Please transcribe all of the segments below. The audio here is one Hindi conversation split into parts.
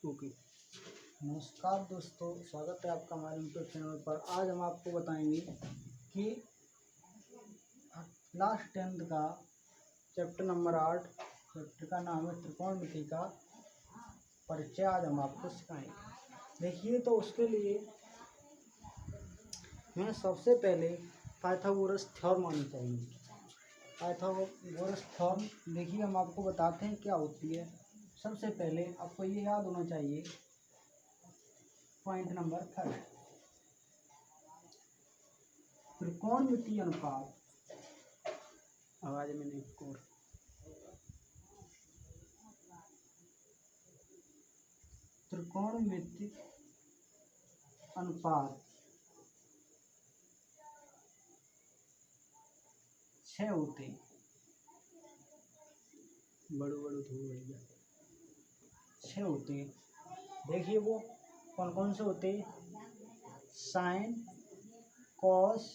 ओके। नमस्कार दोस्तों, स्वागत है आपका हमारे यूट्यूब चैनल पर। आज हम आपको बताएंगे कि क्लास 10th का चैप्टर नंबर 8, चैप्टर का नाम है त्रिकोणमिति का परिचय। आज हम आपको सिखाएंगे। देखिए, तो उसके लिए हमें सबसे पहले पाइथागोरस थ्योरम आनी चाहिए। पाइथागोरस थ्योरम देखिए, हम आपको बताते हैं क्या होती है। सबसे पहले आपको ये याद होना चाहिए, पॉइंट नंबर 1, त्रिकोणमितीय अनुपात। आवाज में नहीं कोर। त्रिकोणमितीय अनुपात 6 होते हैं। बड़े धूल 6 होते हैं। देखिए, वो कौन कौन से होते हैं? साइन, कॉस,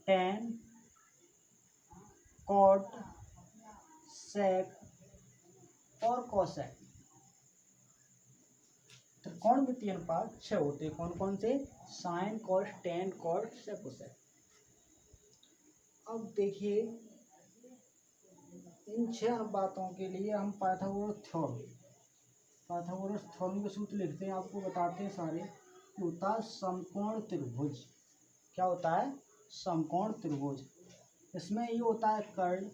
टेन, कॉट, सेक और कोसेक। त्रिकोणमितीय अनुपात 6 होते हैं। कौन कौन से? साइन, कॉस, टेन, कॉट, सेक, कोसेक। अब देखिए, इन 6 अनुपातों के लिए हम पाइथागोरस थ्योरम के सूत्र लिखते हैं। आपको बताते हैं सारे। होता है समकोण त्रिभुज। क्या होता है? समकोण त्रिभुज। इसमें ये होता है कर्ण।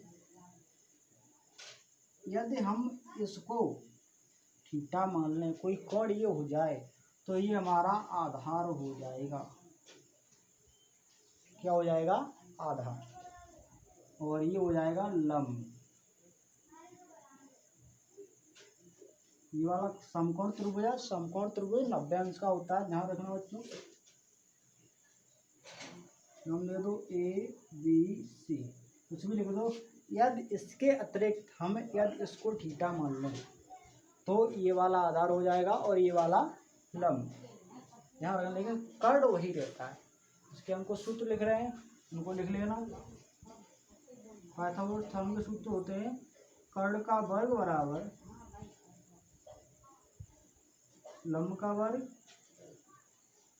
यदि हम इसको थीटा मान लें, कोई कोण ये हो जाए, तो ये हमारा आधार हो जाएगा। क्या हो जाएगा? आधार। और ये हो जाएगा लंब। ये वाला समकोण त्रिभुज है। समकोण त्रिभुज 90 अंश का होता है। ध्यान रखना बच्चों। नाम दे दो ABC, कुछ भी लिख दो। यदि इसके अतिरिक्त हम यदि इसको थीटा मान लें, तो ये वाला आधार हो जाएगा और ये वाला लंब। ध्यान रखना। लेकिन कर्ण वही रहता है। इसके हमको सूत्र लिख रहे हैं, उनको लिख लेना। पाइथागोरस थ्योरम के सूत्र होते हैं कर्ण का वर्ग बराबर लंब का वर्ग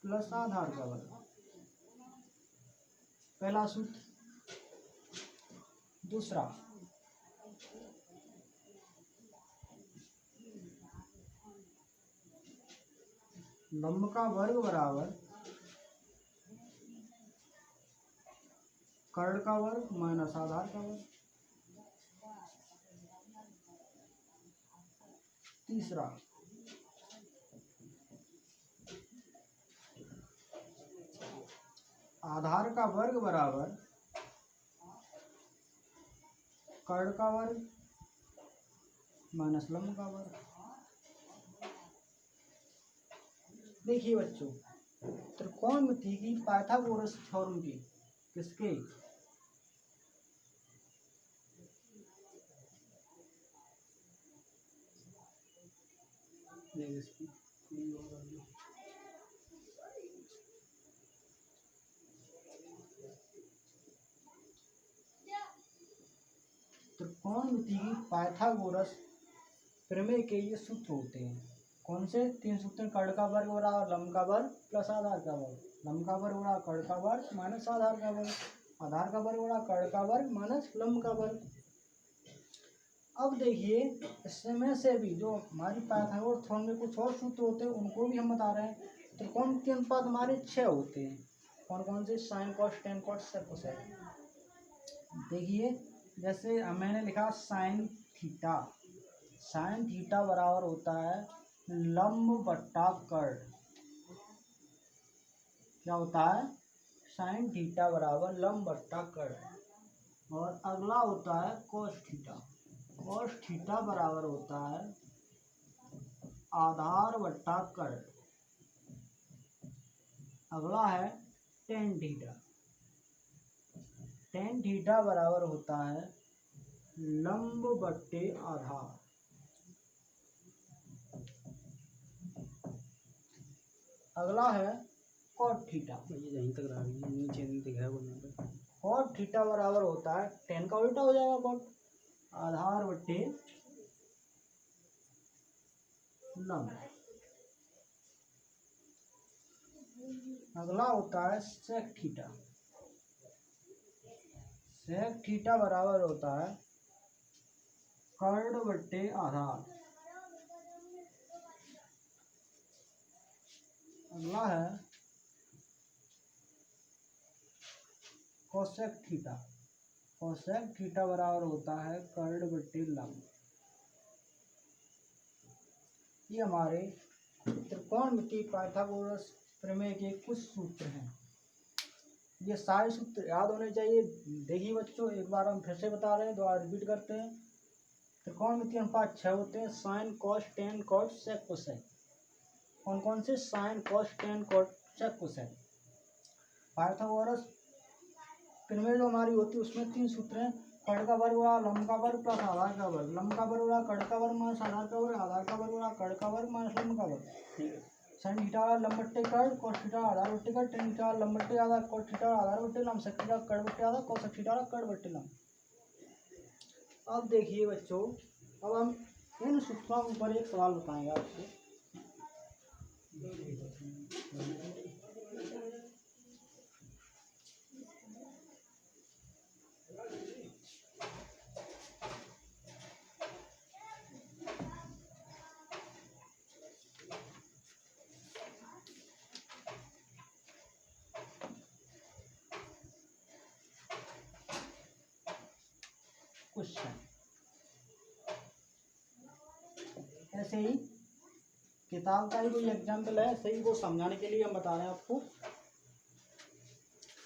प्लस आधार का वर्ग। पहला सूत्र। दूसरा, लंब का वर्ग बराबर कर्ण का वर्ग माइनस आधार का वर्ग। तीसरा, आधार का वर्ग बराबर कर्ण का वर्ग माइनस लंब का वर्ग। देखिए बच्चों, त्रिकोणमिति की पाइथागोरस थ्योरम की किसके? त्रिकोणमिति की पाइथागोरस प्रमेय के ये सूत्र होते हैं। कौन से 3 सूत्र? कर्ण का वर्ग बराबर लंब का वर्ग प्लस आधार का वर्ग। लंब का वर्ग बराबर कर्ण का वर्ग माइनस आधार का वर्ग। आधार का वर्ग बराबर कर्ण का वर्ग माइनस लंब का वर्ग। अब देखिए, इसमें से भी जो हमारी पाइथागोरस थ्योरम में कुछ और सूत्र होते हैं, उनको भी हम बता रहे हैं। त्रिकोणमितीय अनुपात हमारे 6 होते हैं। कौन कौन से? साइन, कॉस, टेन, कॉट, सेक, कोसेक। देखिए, जैसे मैंने लिखा साइन थीटा। साइन थीटा बराबर होता है लंब बट्टा कर्ण। क्या होता है? साइन थीटा बराबर लंब बट्टा कर्ण। और अगला होता है कॉस थीटा। कॉस थीटा बराबर होता है आधार बट्टा कर्ण। अगला है टेन थीटा। टेन थीटा बराबर होता है लंब बट्टे आधार। अगला है कॉट थीटा। ये यहीं तक रहा, नीचे नहीं दिख रहा है। कॉट थीटा बराबर होता है, टेन का उल्टा हो जाएगा कॉट, आधार बट्टे लंब। अगला होता है सेक थीटा। सेक थीटा बराबर होता है कर्ड बट्टे आधार। अगला है कोसेक थीटा। कोसेक थीटा बराबर होता है कर्ड बट्टे लंब। ये हमारे त्रिकोणमितीय पाइथागोरस प्रमेय के कुछ सूत्र हैं। ये सारे सूत्र याद होने चाहिए। देखिए बच्चों, एक बार हम फिर से बता रहे हैं, दोबारा रिपीट करते हैं। त्रिकोणमितीय अनुपात 6 होते हैं: साइन, कॉस, टेन, कॉट, सेक, कोसेक। कौन कौन से? साइन, कॉस, टेन, कॉट, सेक, कोसेक। पाइथागोरस प्रमेय जो हमारी होती है उसमें 3 सूत्र हैं: कर्ड का वर्ग बड़ा लंब का वर्ग प्लस आधार का वर्ग। लंब का वर्ग बड़ा कर्ड का वर्ग माइनस आधार का वर्ग। आधार का वर्ग बड़ा कर्ड का वर्ग माइनस लंब का वर्ग। साइन थीटा वाला लंब बट्टे कर्ड, कॉस थीटा आधार बट्टे कर्ड, टेन थीटा वाला लंब बट्टे आधार, कॉस थीटा वाला आधार बट्टे लंब, सेक थीटा कर्ड बट्टे आधार, कॉस थीटा वाला कर्ड बट्टे लंब। अब देखिए बच्चों, अब हम इन सूत्रों के ऊपर एक सवाल बताएंगे आपको। क्वेश्चन ऐसे ही किताब का ही कोई एग्जाम्पल है, सही को समझाने के लिए हम बता रहे हैं आपको।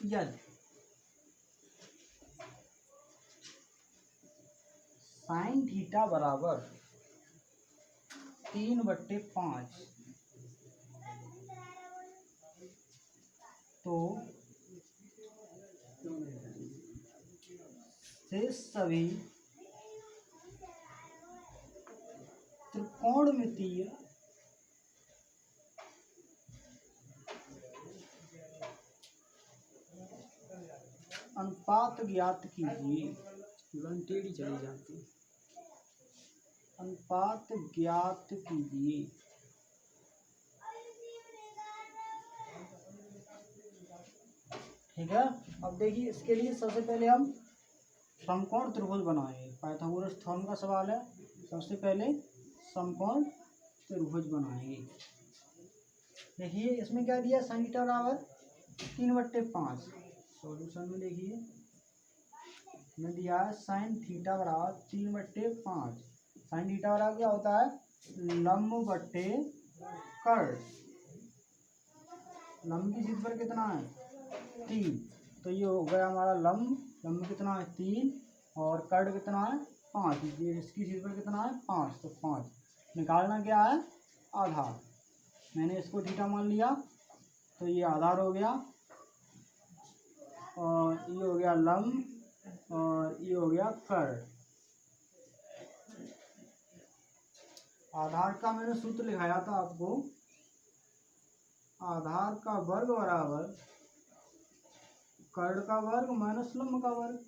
यदि साइन थीटा बराबर 3/5 तो शेष सभी त्रिकोणमितीय अनुपात ज्ञात कीजिए। टेढ़ी चली जाती है। अनुपात ज्ञात कीजिए। ठीक है। अब देखिए, इसके लिए सबसे पहले हम समकोण त्रिभुज बनाएंगे। पाइथागोरस थ्योरम का सवाल है। सबसे पहले समकोण त्रिभुज बनाएंगे। देखिए इसमें क्या दिया, साइन थीटा बराबर 3/5। सॉल्यूशन में देखिए में दिया है साइन थीटा बराबर 3/5। साइन थीटा बराबर क्या होता है? लंब बट्टे कर्ड। लंब की क्षेत्रफल कितना है? 3। तो ये हो गया हमारा लंब। लंब कितना है? 3। और कर्ड कितना है? 5। ये इसकी क्षेत्रफल कितना है? 5। तो 5 निकालना क्या है? आधार। मैंने इसको थीटा मान लिया, तो ये आधार हो गया, और ये हो गया लंब, और ये हो गया कर्ड। आधार का मैंने सूत्र लिखाया था आपको। आधार का वर्ग बराबर कर्ड का वर्ग माइनस लंब का वर्ग।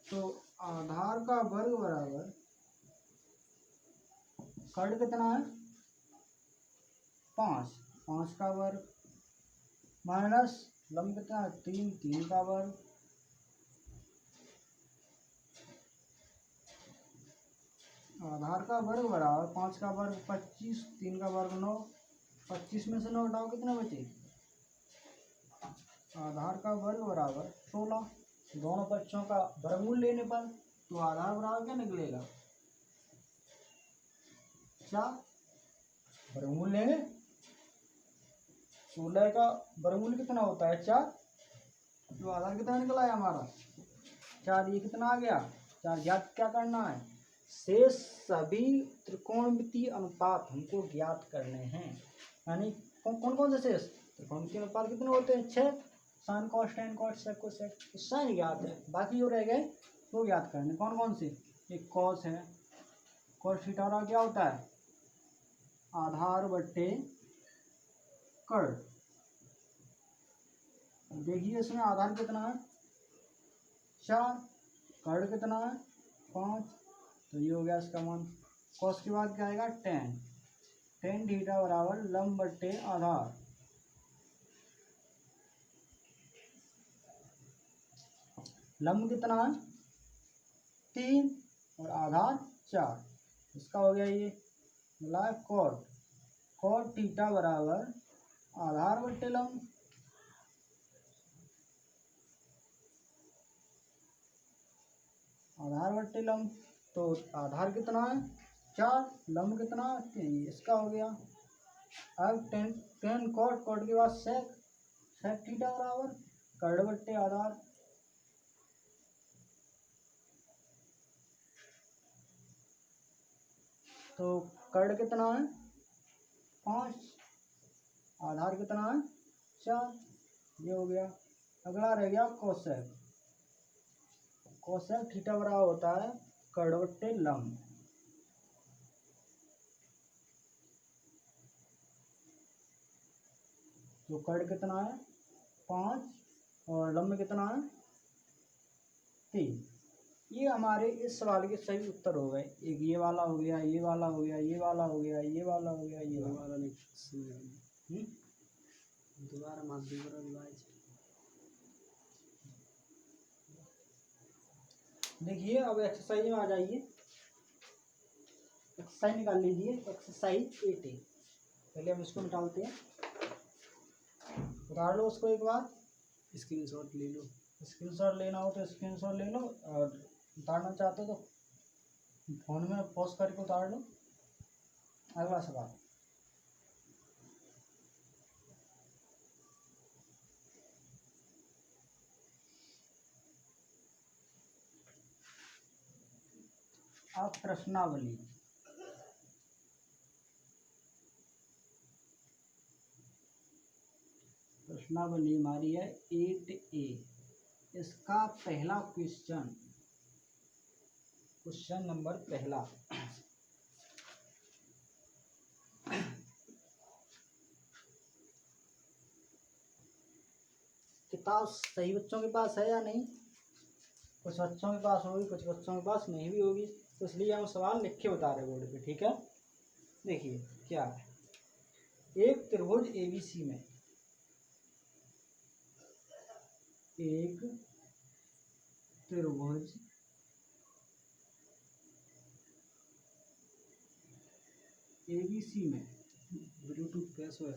तो आधार का वर्ग बराबर कर्ड कितना है? 5। 5 का वर्ग माइनस लंब कितना है? 3। 3 का वर्ग। आधार का वर्ग बराबर 5 का वर्ग 25, 3 का वर्ग 9। 25 में से 9 हटाओ, कितने बचे? आधार का वर्ग बराबर 16। दोनों पक्षों का वर्गमूल लेने पर तो आधार बराबर क्या निकलेगा? 4। वर्गमूल लेंगे, 16 का वर्गमूल कितना होता है? 4। तो आधार कितना निकला है हमारा? 4। ये कितना आ गया? 4 ज्ञात क्या करना है? शेष सभी त्रिकोणमितीय अनुपात हमको ज्ञात करने हैं। यानी कौन कौन से शेष त्रिकोणमितीय अनुपात कितने होते हैं? 6। साइन, कॉस, टेन, कॉट, सेक, कोसेक, साइन ज्ञात है, बाकी जो रह गए वो ज्ञात करने। कौन कौन से? एक कॉस है। कॉस थीटा क्या होता है? आधार बट्टे कर्ड। देखिए इसमें आधार कितना है? 4। कर्ड कितना है? 5। तो ये हो गया इसका मान कॉस के बाद क्या आएगा टेन, टेन थीटा बराबर लंब बट्टे आधार। लंब कितना है 3 और आधार 4, इसका हो गया ये मिला कॉट, कॉट थीटा बराबर आधार बट्टे लंब। आधार बट्टे लंब, तो आधार कितना है 4, लंब कितना 3, इसका हो गया। अब टेन टेन कॉट, कॉट के बाद सेक, सेक थीटा बराबर कर्ण बट्टे आधार। तो कर्ण कितना है 5, आधार कितना है 4, ये हो गया। अगला रह गया कोसेक, कोसेक थीटा बराबर होता है कर्ण बट्टे लंब। तो कर्ण कितना है 5 और लंब कितना है 3। ये हमारे इस सवाल के सही उत्तर हो गए। एक ये वाला हो गया, ये वाला हो गया, ये वाला हो गया, ये वाला हो गया, ये वाला नहीं। दोबारा देखिए अब एक्सरसाइज में आ जाइए, एक्सरसाइज निकाल लीजिए। एक्सरसाइज 8A, पहले हम इसको निकालते हैं। उतार लो उसको एक बार, स्क्रीनशॉट ले लो। स्क्रीनशॉट लेना हो तो स्क्रीनशॉट ले लो, और उतारना चाहते हो तो फोन में पॉज करके उतार लो। अगला सवाल, अब प्रश्नावली। प्रश्नावली हमारी है 8A। इसका पहला क्वेश्चन, क्वेश्चन नंबर पहला, किताब सही बच्चों के पास है या नहीं? कुछ बच्चों के पास होगी, कुछ बच्चों के पास नहीं भी होगी, तो इसलिए हम सवाल लिख के बता रहे बोर्ड पे, ठीक है। देखिए क्या है, एक त्रिभुज ABC में, एक त्रिभुज ABC में, ब्लूटूथ कैसे है,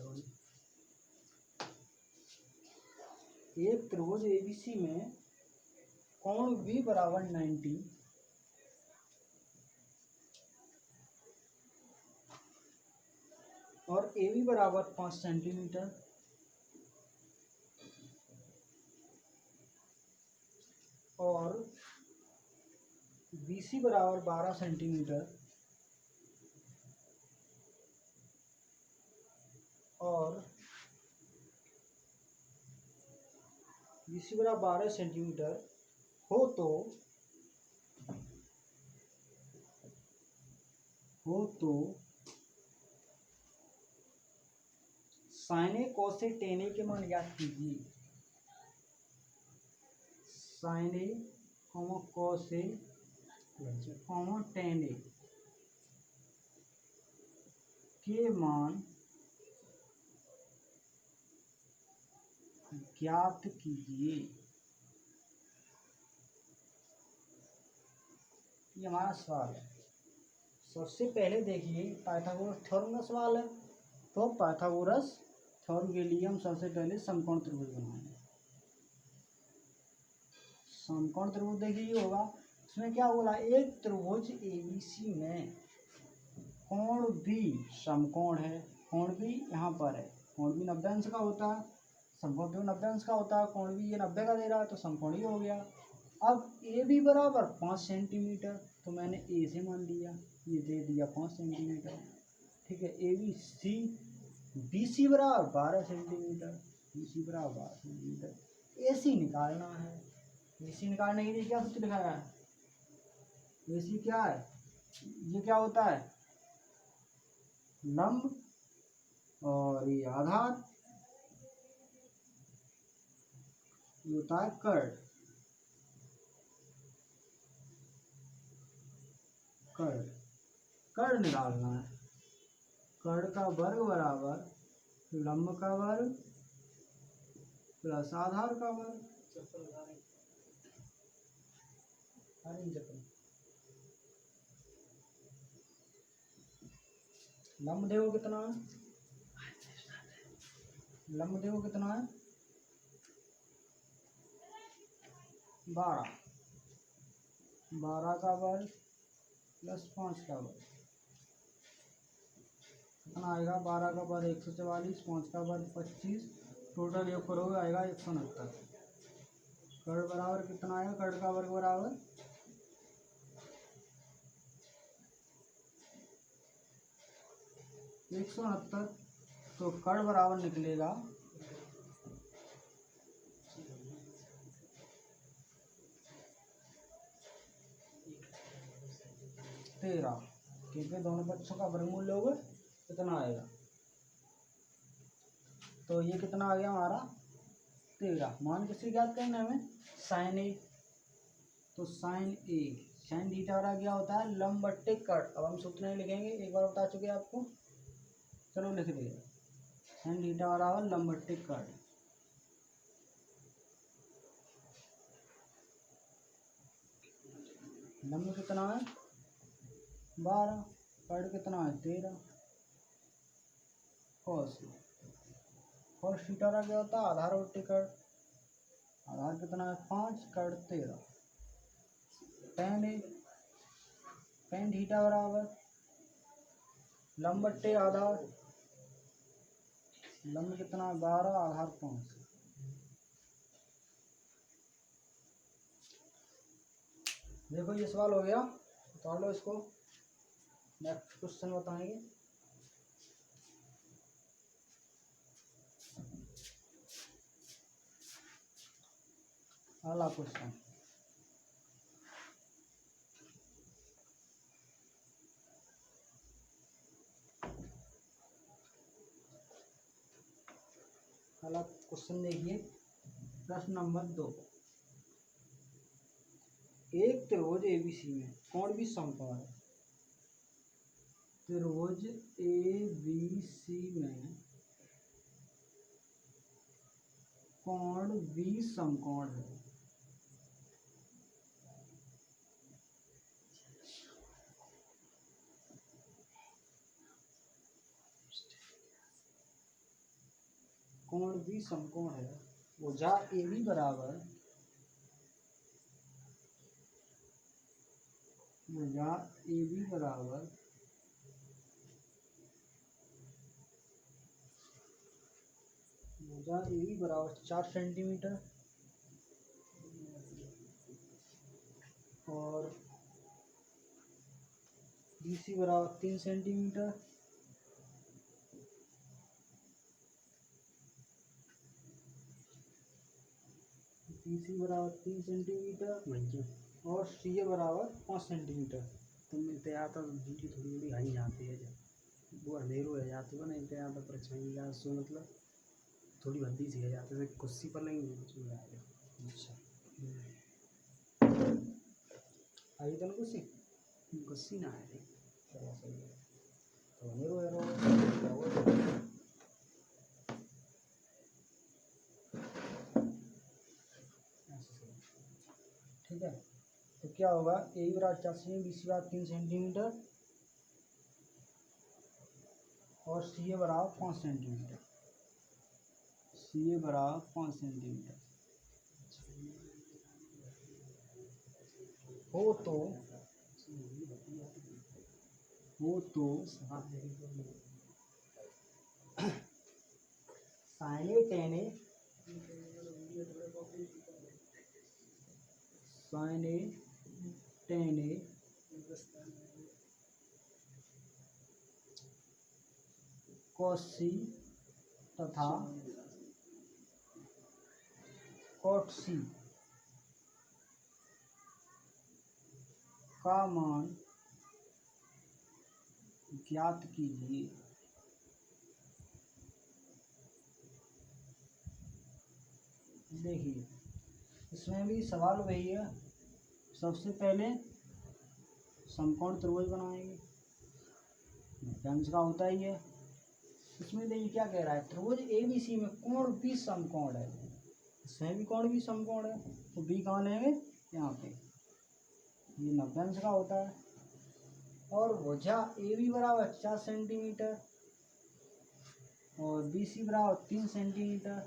एक त्रिभुज ABC में कोण V बराबर 90 और AB बराबर 5 सेंटीमीटर और BC बराबर 12 सेंटीमीटर और BC बराबर 12 सेंटीमीटर हो तो sign A cos A ten ए के मान ज्ञात कीजिए। Sign A cos A ten ए के मान ज्ञात कीजिए। ये हमारा सवाल है। सबसे पहले देखिए पाइथागोरस थ्योरम का सवाल है, तो पाइथागोरस थ्योरम के लिए हम सबसे पहले समकोण त्रिभुज बनाएंगे। समकोण त्रिभुज देखिए ये होगा, इसमें क्या बोला, एक त्रिभुज ABC में कोण भी समकोण है, कोण भी यहाँ पर है, कोण भी 90 अंश का होता है, समकोण भी 90 अंश का होता है, कोण भी ये 90 का दे रहा है तो समकोण ही हो गया। अब AB बराबर 5 सेंटीमीटर, तो मैंने A से मान लिया, ये दे दिया 5 सेंटीमीटर, ठीक है। ABC, BC बराबर 12 सेंटीमीटर, BC बराबर 12 सेंटीमीटर, AC निकालना है। AC निकालने के लिए क्या सूत्र लिखा है, AC क्या है, ये क्या होता है लंब और ये आधार, ये होता है कर्ण, कर्ण कर्ण निकालना है। कर्ण का वर्ग बराबर लंब का वर्ग प्लस आधार का वर्ग। लंब देखो कितना है, लंब देखो कितना है 12, 12 का वर्ग प्लस 5 का वर्ग कितना आएगा, 12 का वर्ग 144, 5 का वर्ग 25, टोटल योग करोगे आएगा 169। कर्ण बराबर कितना आएगा, कर्ण का वर्ग बराबर 169, तो कर्ण बराबर निकलेगा 13, क्योंकि दोनों पक्षों का वर्गमूल लोगे कितना आएगा, तो ये कितना आ गया हमारा 13। मान किससे ज्ञात करना है हमें, साइन ए, तो साइन ए साइन थीटा बराबर क्या होता है, लंब बट्टे कट। अब हम सूत्र नहीं लिखेंगे, एक बार बता चुके आपको, चलो लिख दिए, साइन थीटा बराबर लंब बट्टे कट। लंब कितना है 12, कट कितना है 13, कॉस थीटा का क्या होता है, आधार बट्टे कट। आधार कितना है 5, कट 13, टेन ए टेन थीटा बराबर लंब बट्टे आधार, लंब कितना है 12, आधार 5। देखो ये सवाल हो गया, उतार लो इसको, नेक्स्ट क्वेश्चन बताएंगे। अगला क्वेश्चन, अगला क्वेश्चन देखिए, प्रश्न नंबर 2। एक त्रिभुज एबीसी में कोण भी समकोण है। त्रिभुज एबीसी में कोण भी समकोण है। कोण भी समकोण है, भुजा ए बी बराबर, भुजा ए बी बराबर भुजा ए बी बराबर 4 सेंटीमीटर और बी सी बराबर 3 सेंटीमीटर। बी सी बराबर 3 सेंटीमीटर और सी ए बराबर 5 सेंटीमीटर। तो मिलते आता तो ड्यूटी थोड़ी थोड़ी हाई जाती है, जब वो अंधेर हो जाती है ना, इतने आता परीक्षा मिला सो मतलब थोड़ी भद्दी सी है जाते, कुर्सी पर नहीं कुछ मिला है। अच्छा आई तो कुर्सी कुर्सी ना है, चलो सही है, तो अंधेर हो जा ठीक है। तो क्या होगा, ए बी बराबर 4 सेंटीमीटर, बी सी बराबर 3 सेंटीमीटर और सी ए बराबर 5 सेंटीमीटर। सी ए बराबर 5 सेंटीमीटर हो तो साइन ए टेन ए साइन ए टेन ए कॉस सी तथा कॉट सी का मान ज्ञात कीजिए। देखिए इसमें भी सवाल वही है, सबसे पहले समकोण त्रिभुज बनाएंगे, नभ्यांश का होता ही है। इसमें देखिए क्या कह रहा है, त्रिभुज ABC में कोण भी समकोण है, इसमें भी कोण भी समकोण है, तो बी कहाँ लेंगे, यहाँ पे, ये नभ्यांश का होता है। और भुजा AB बराबर 4 सेंटीमीटर और BC बराबर 3 सेंटीमीटर।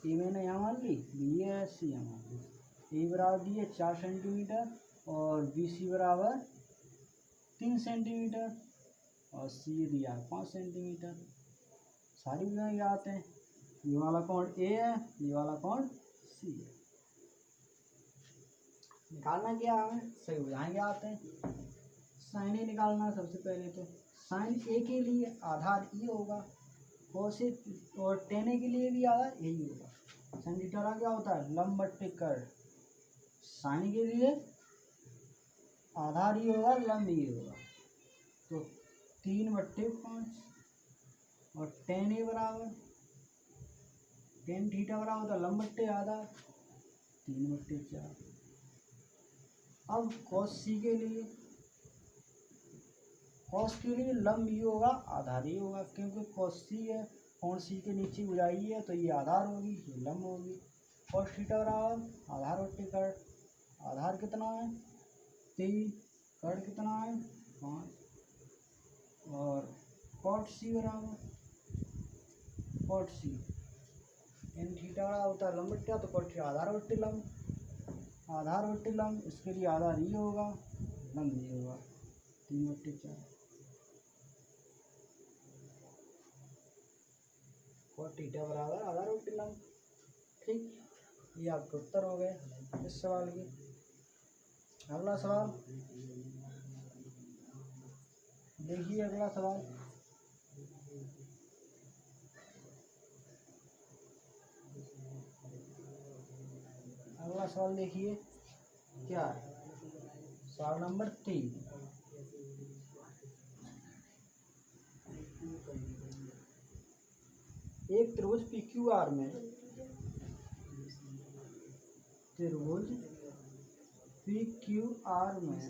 ए मैंने यहाँ मान ली, बी है, सी यहाँ मान ली। ए बराबर दी है 4 सेंटीमीटर और BC बराबर 3 सेंटीमीटर और सी दिया है 5 सेंटीमीटर। सारी भुजाएं आते हैं, ये वाला कोण ए है, ये वाला कोण सी है। निकालना क्या है, हमें सही भुजाएं आते हैं। साइन ए निकालना है सबसे पहले, तो साइन ए के लिए आधार ई होगा, कोसेक और टेन ए के लिए भी आधार यही होगा। साइन थीटा का क्या होता है, लंब बट्टे कर्ण। साइन के लिए आधार ही होगा, लंब ही होगा, तो 3/5 और टेन ए बराबर, टेन थीटा बराबर होता है लंब बट्टे आधार 3/4। अब कॉस सी के लिए, कॉस के लिए लंब ही होगा, आधार ही होगा, क्योंकि कॉस सी है, कोण सी के नीचे बुझाई है, तो ये आधार होगी, ये लंब होगी। कॉस थीटा बराबर आधार बट्टे कर्ण, आधार कितना है 3, कर्ण कितना है 5, और कॉट सी बराबर, कॉट सी टेन थीटा बराबर होता है लंब बट्टा, तो कॉट थीटा आधार बट्टे लंब, आधार बट्टे लंब, इसके लिए आधार ये होगा, लंब ये होगा 3/4। कॉट थीटा बराबर आधार बट्टे लंब। ठीक, ये आपके उत्तर हो गए इस सवाल के। अगला सवाल देखिए, अगला सवाल अगला सवाल देखिए क्या है, सवाल नंबर 3। एक त्रिभुज PQR में, त्रिभुज PQR में,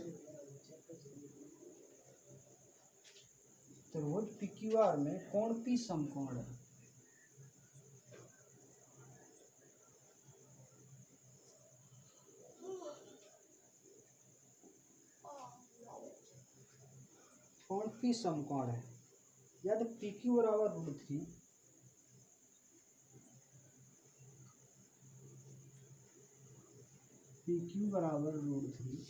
त्रिभुज PQR में कोण P समकोण है। कोण P समकोण है, यदि PQ बराबर √3, PQ बराबर √3,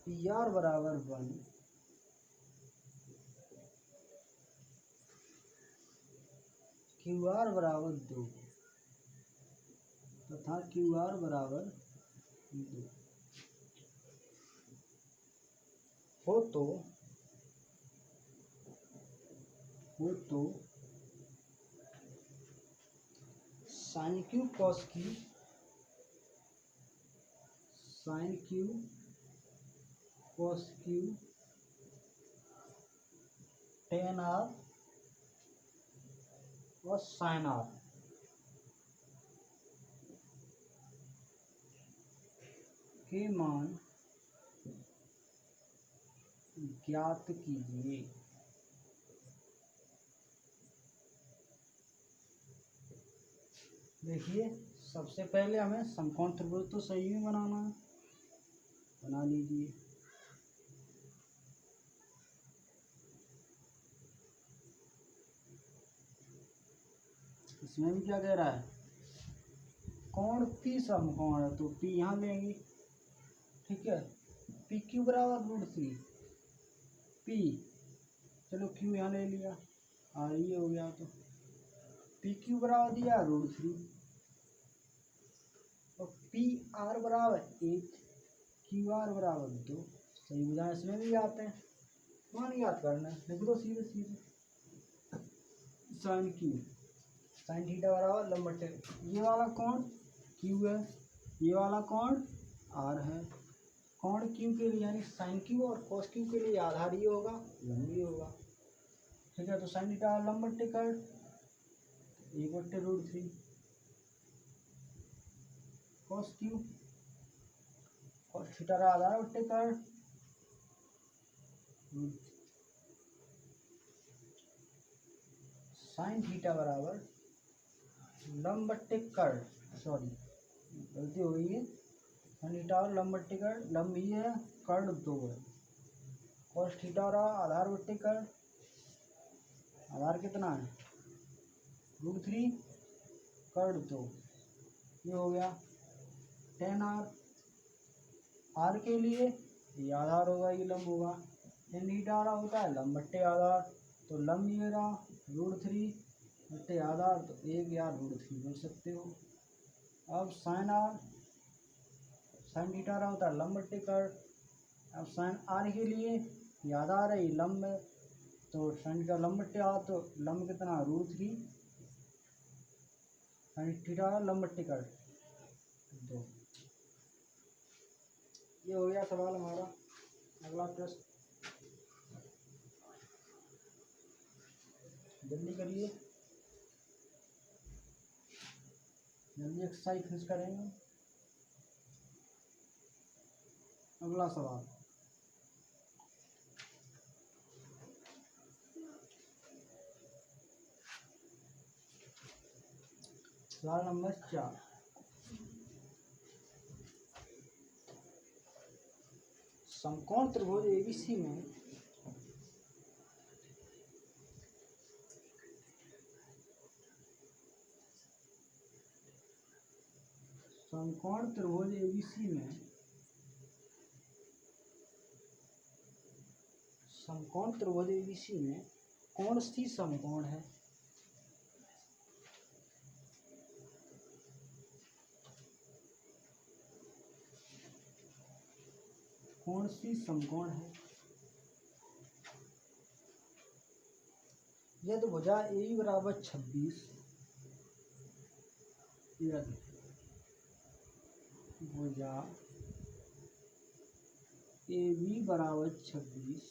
PR बराबर 1, QR बराबर 2 तथा QR बराबर 2 हो तो sine q cos q, sine q cos q, tan r और साइन आर के मान ज्ञात कीजिए। देखिए, सबसे पहले हमें समकोण त्रिभुज तो सही में बनाना है, बना लीजिए। इसमें भी क्या कह रहा है, कोण P समकोण है, तो P यहाँ लेंगे, ठीक है। PQ बराबर √3, P, चलो Q यहाँ ले लिया, R ये हो गया, तो PQ बराबर दिया √3 और PR बराबर 1, QR बराबर 2। सही बुझाएं, इसमें भी आते हैं, मान याद करना है, लिख दो सीधे सीधे। साइन Q, साइन थीटा बराबर लंब बट्टे, ये वाला कोण Q है, ये वाला कोण R है। कोण Q के लिए यानी साइन Q और कॉस Q के लिए आधार ही होगा, लंब ही होगा, ठीक है। तो साइन थीटा लंब बट्टे कर्ण 1/√3, कॉस Q, कॉस थीटा आधार बट्टे कर्ण साइन थीटा बराबर लंब बट्टे कर्ण, सॉरी गलती हो गई है, साइन थीटा और लंब बट्टे कर्ण, लंब ही है कर्ण 2 है, कॉस थीटा रहा आधार बट्टे कर्ण, आधार कितना है √3 कर्ण 2, ये हो गया टेन आर के लिए ये आधार होगा ये लंब होगा, टेन थीटा रहा होता है लंब बट्टे आधार, तो लंब ये रहा √3 बट्टे आधार, तो 1 या √3 बोल सकते हो। अब साइन थीटा रहा होता है लंब बट्टे कर्ण, अब साइन आर के लिए ये आधार है ये लंब है, तो साइन का लंब बट्टे आधार, तो लंब कितना √3 साइन थीटा लंब बट्टे कर्ण 2। ये हो गया सवाल हमारा। अगला प्रश्न जल्दी करिए, जल्दी एक्सरसाइज फिनिश करेंगे। अगला सवाल सवाल नंबर 4, समकोण त्रिभुज एबीसी में समकोण त्रिभुज एबीसी में समकोण त्रिभुज एबीसी में कौन सी समकोण है? कौन सी समकोण है? यदि भुजा ए बराबर 26, यदि भुजा ए बी बराबर 26